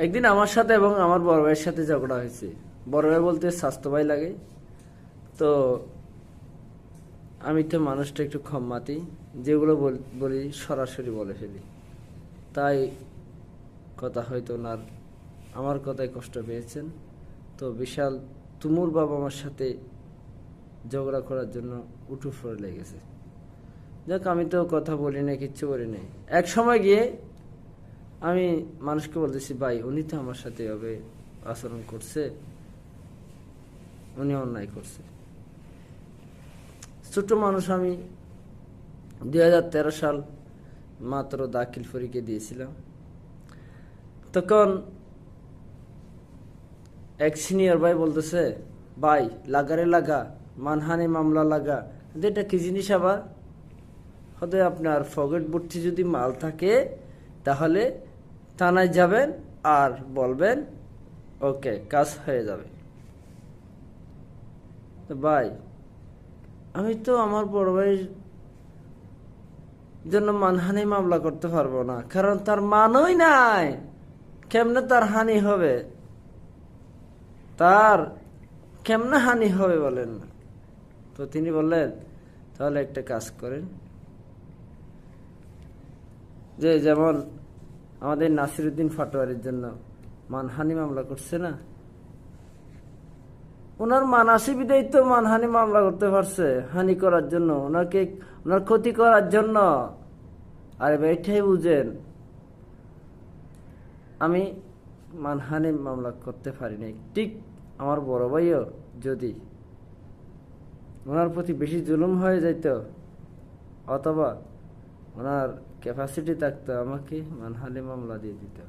একদিন আমার সাথে এবং আমার বড় ভাইয়ের সাথে ঝগড়া হয়েছে। বড় ভাই বলতে স্বাস্থ্য ভাই লাগে। তো আমি তো মানুষটা একটু খম্মাতি, যেগুলো বলি সরাসরি বলে ফেলি। তাই কথা হয়তো ওনার আমার কথায় কষ্ট পেয়েছেন। তো বিশাল তুমুর বাবা আমার সাথে ঝগড়া করার জন্য উঠু ফরে লেগেছে। যাক, আমি তো কথা বলি না, কিচ্ছু বলি নাই। এক সময় গিয়ে আমি মানুষকে বলতেছি, ভাই উনি তো আমার সাথে এভাবে আচরণ করছে, উনি অন্যায় করছে। ছোট মানুষ আমি, 2013 সাল মাত্র দাখিল পরীক্ষা দিয়েছিলাম। তখন এক সিনিয়র ভাই বলতেছে, ভাই লাগারে লাগা, মানহানি মামলা লাগা। এটা কি জিনিস আবার? হয়তো আপনার পকেট ভর্তি যদি মাল থাকে তাহলে থানায় যাবেন আর বলবেন, ওকে কাজ হয়ে যাবে। তো ভাই, আমি তো আমার বড় ভাইয়ের জন্য মানহানি মামলা করতে পারবো না, কারণ তার মানই নাই। কেমনে তার হানি হবে? তার কেমনে হানি হবে বলেন না? তো তিনি বললেন, তাহলে একটা কাজ করেন, যে যেমন আমাদের নাসিরউদ্দিন পাটোয়ারির জন্য মানহানি মামলা করছে না, ওনার মানাসি বিদায় তো মানহানি মামলা করতে পারছে, হানি করার জন্য, ওনার ক্ষতি করার জন্য। আরে ভাই, এটাই বুঝেন, আমি মানহানি মামলা করতে পারিনি। ঠিক আমার বড় ভাইও যদি ওনার প্রতি বেশি জুলুম হয়ে যাইত, অথবা ওনার ক্যাপাসিটি থাকতো, আমাকে মানহানি মামলা দিয়ে দিত।